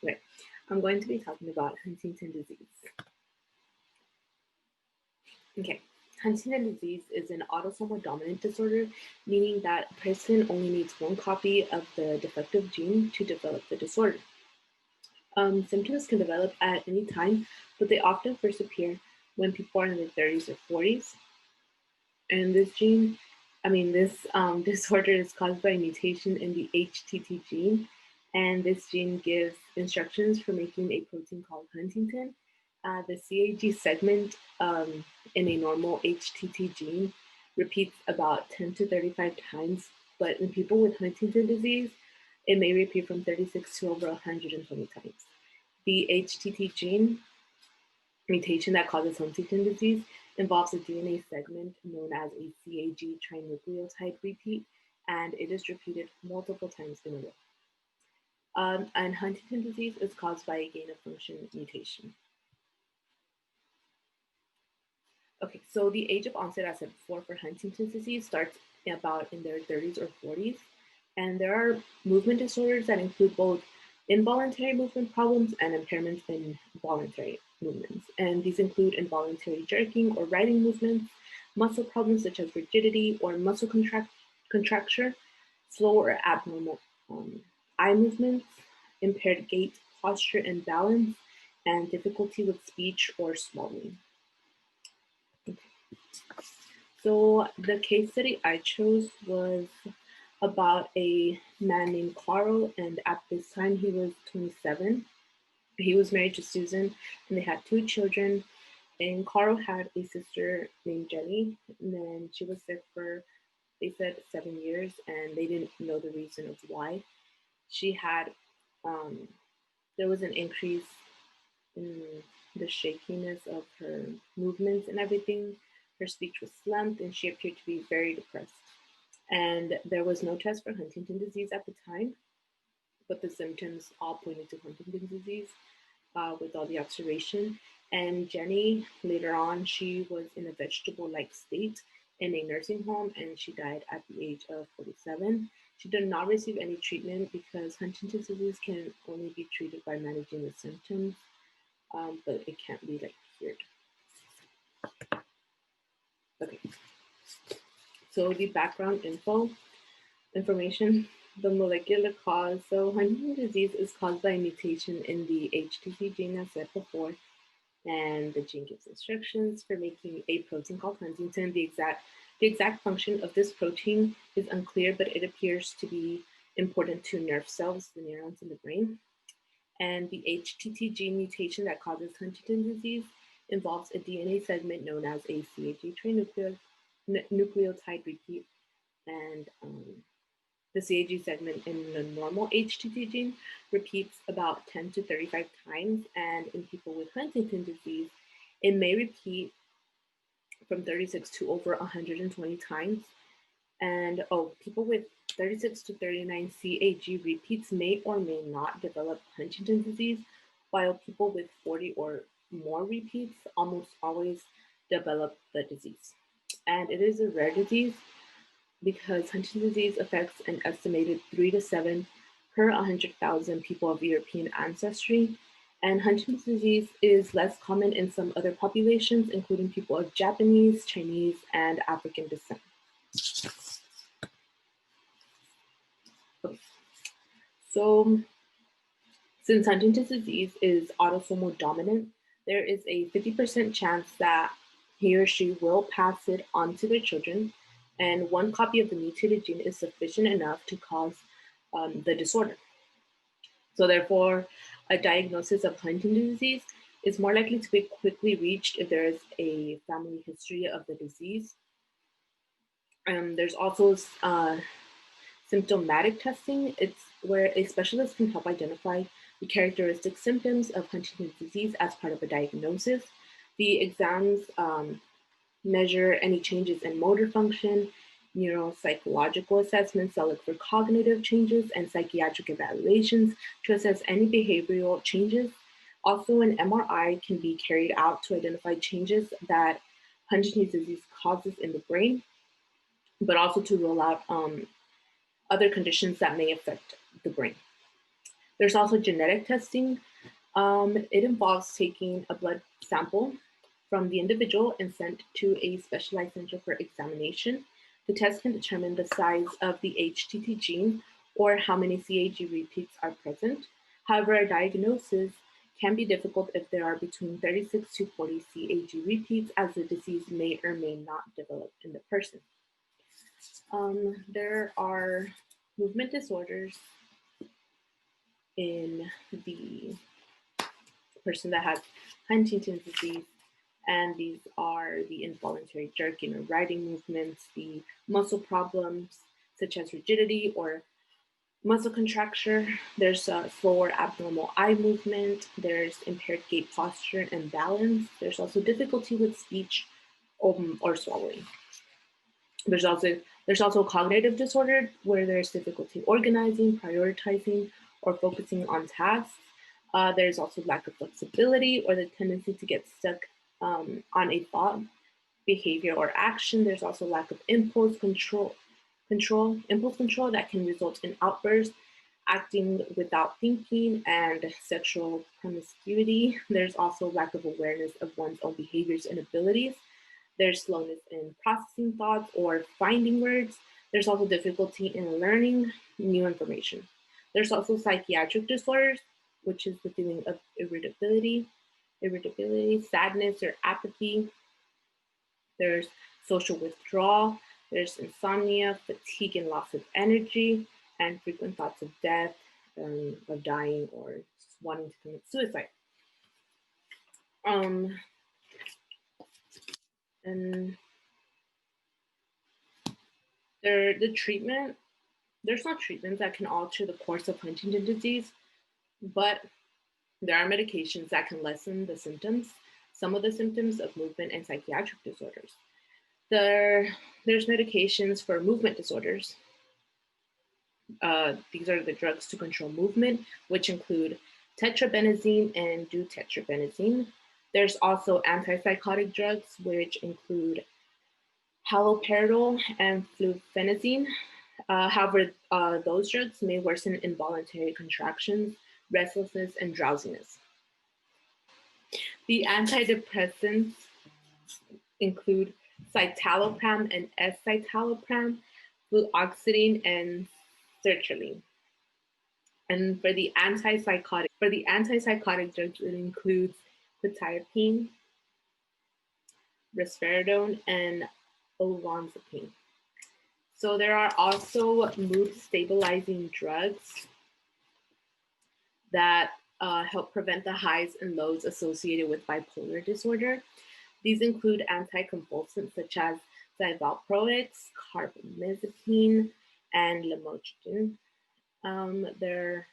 Right. I'm going to be talking about Huntington disease. Okay. Huntington disease is an autosomal dominant disorder, meaning that a person only needs one copy of the defective gene to develop the disorder. Symptoms can develop at any time, but they often first appear when people are in their 30s or 40s. And this disorder is caused by a mutation in the HTT gene, and this gene gives instructions for making a protein called huntingtin. The CAG segment in a normal HTT gene repeats about 10 to 35 times, but in people with Huntington disease, it may repeat from 36 to over 120 times. The HTT gene mutation that causes Huntington disease involves a DNA segment known as a CAG trinucleotide repeat, and it is repeated multiple times in a row. And Huntington disease is caused by a gain of function mutation. Okay, so the age of onset, as I said before, for Huntington's disease starts about in their 30s or 40s. And there are movement disorders that include both involuntary movement problems and impairments in voluntary movements. And these include involuntary jerking or riding movements, muscle problems such as rigidity or muscle contracture, slow or abnormal eye movements, impaired gait, posture, and balance, and difficulty with speech or swallowing. So the case study I chose was about a man named Carl, and at this time he was 27. He was married to Susan, and they had 2 children. And Carl had a sister named Jenny, and then she was sick for, they said, 7 years, and they didn't know the reason of why. She had, there was an increase in the shakiness of her movements and everything. Her speech was slumped, and she appeared to be very depressed. And there was no test for Huntington disease at the time, but the symptoms all pointed to Huntington disease with all the observation. And Jenny, later on, she was in a vegetable-like state in a nursing home, and she died at the age of 47. She did not receive any treatment because Huntington's disease can only be treated by managing the symptoms, but it can't be cured. Okay. So the background information, the molecular cause. So Huntington's disease is caused by a mutation in the HTT gene, as said before, and the gene gives instructions for making a protein called huntingtin. The exact function of this protein is unclear, but it appears to be important to nerve cells, the neurons in the brain. And the HTT gene mutation that causes Huntington's disease involves a DNA segment known as a CAG trinucleotide repeat, and the CAG segment in the normal HTT gene repeats about 10 to 35 times, and in people with Huntington disease, it may repeat from 36 to over 120 times. And people with 36 to 39 CAG repeats may or may not develop Huntington's disease, while people with 40 or more repeats almost always develop the disease. And it is a rare disease because Huntington's disease affects an estimated 3 to 7 per 100,000 people of European ancestry. And Huntington's disease is less common in some other populations, including people of Japanese, Chinese, and African descent. So, since Huntington's disease is autosomal dominant, there is a 50% chance that he or she will pass it on to their children, and one copy of the mutated gene is sufficient enough to cause the disorder. So therefore, a diagnosis of Huntington's disease is more likely to be quickly reached if there is a family history of the disease. There's also symptomatic testing. It's where a specialist can help identify the characteristic symptoms of Huntington's disease as part of a diagnosis. The exams measure any changes in motor function, neuropsychological assessments that look for cognitive changes, and psychiatric evaluations to assess any behavioral changes. Also, an MRI can be carried out to identify changes that Huntington's disease causes in the brain, but also to rule out other conditions that may affect the brain. There's also genetic testing. It involves taking a blood sample from the individual and sent to a specialized center for examination. The test can determine the size of the HTT gene or how many CAG repeats are present. However, a diagnosis can be difficult if there are between 36 to 40 CAG repeats, as the disease may or may not develop in the person. There are movement disorders in the person that has Huntington's disease, and these are the involuntary jerking or riding movements, the muscle problems such as rigidity or muscle contracture. There's a slower abnormal eye movement. There's impaired gait posture and balance. There's also difficulty with speech or swallowing. There's also cognitive disorder where there's difficulty organizing, prioritizing, or focusing on tasks. There's also lack of flexibility or the tendency to get stuck on a thought, behavior, or action. There's also lack of impulse control that can result in outbursts, acting without thinking, and sexual promiscuity. There's also lack of awareness of one's own behaviors and abilities. There's slowness in processing thoughts or finding words. There's also difficulty in learning new information. There's also psychiatric disorders, which is the feeling of irritability, sadness, or apathy. There's social withdrawal. There's insomnia, fatigue, and loss of energy, and frequent thoughts of death, of dying, or wanting to commit suicide. And the treatment, there's no treatments that can alter the course of Huntington disease, but there are medications that can lessen the symptoms, some of the symptoms of movement and psychiatric disorders. There's medications for movement disorders. These are the drugs to control movement, which include tetrabenazine and deutetrabenazine. There's also antipsychotic drugs, which include haloperidol and fluphenazine. However, those drugs may worsen involuntary contractions, restlessness, and drowsiness. The antidepressants include citalopram and escitalopram, fluoxetine, and sertraline. And for the antipsychotic drugs, it includes quetiapine, risperidone, and olanzapine. So there are also mood stabilizing drugs that help prevent the highs and lows associated with bipolar disorder. These include anticonvulsants such as valproate, carbamazepine, and lamotrigine. There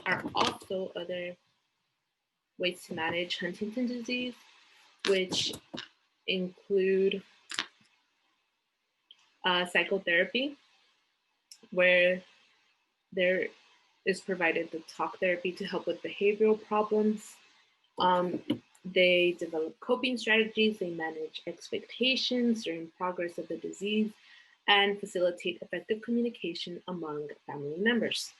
are also other ways to manage Huntington disease, which include psychotherapy, where there is provided the talk therapy to help with behavioral problems. They develop coping strategies, they manage expectations during progress of the disease, and facilitate effective communication among family members.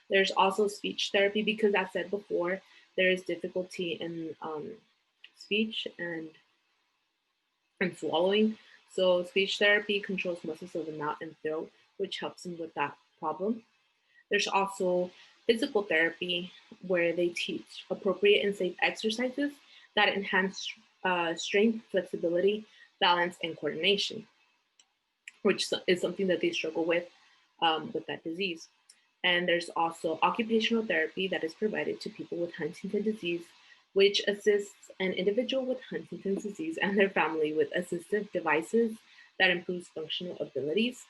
There's also speech therapy because, as said before, there is difficulty in speech and swallowing. So speech therapy controls muscles of the mouth and throat, which helps them with that problem. There's also physical therapy where they teach appropriate and safe exercises that enhance strength, flexibility, balance, and coordination, which is something that they struggle with that disease. And there's also occupational therapy that is provided to people with Huntington disease, which assists an individual with Huntington's disease and their family with assistive devices that improves functional abilities.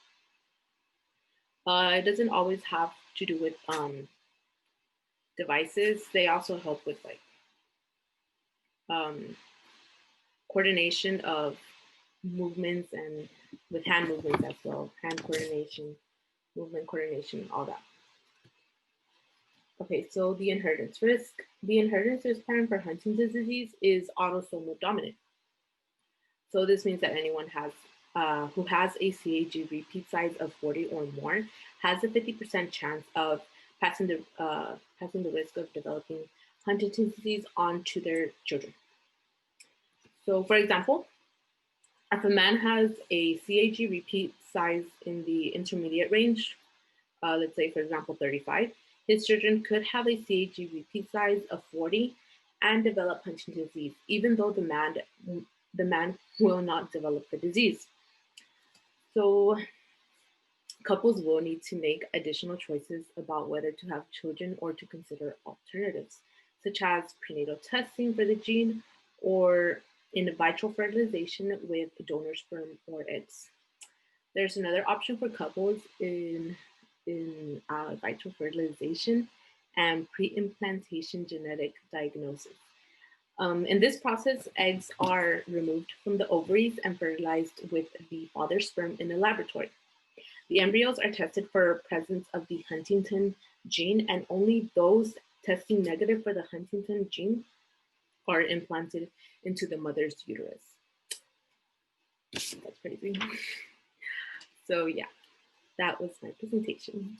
It doesn't always have to do with devices. They also help with coordination of movements and with hand movements as well, hand coordination, movement coordination, all that. Okay, so the inheritance risk. The inheritance risk pattern for Huntington's disease is autosomal dominant. So this means that anyone who has a CAG repeat size of 40 or more has a 50% chance of passing the risk of developing Huntington's disease onto their children. So, for example, if a man has a CAG repeat size in the intermediate range, let's say, for example, 35, his children could have a CAG repeat size of 40 and develop Huntington's disease, even though the man will not develop the disease. So couples will need to make additional choices about whether to have children or to consider alternatives, such as prenatal testing for the gene or in vitro fertilization with donor sperm or eggs. There's another option for couples in vitro fertilization and pre-implantation genetic diagnosis. In this process, eggs are removed from the ovaries and fertilized with the father's sperm in a laboratory. The embryos are tested for presence of the Huntington gene, and only those testing negative for the Huntington gene are implanted into the mother's uterus. That's crazy. So yeah, that was my presentation.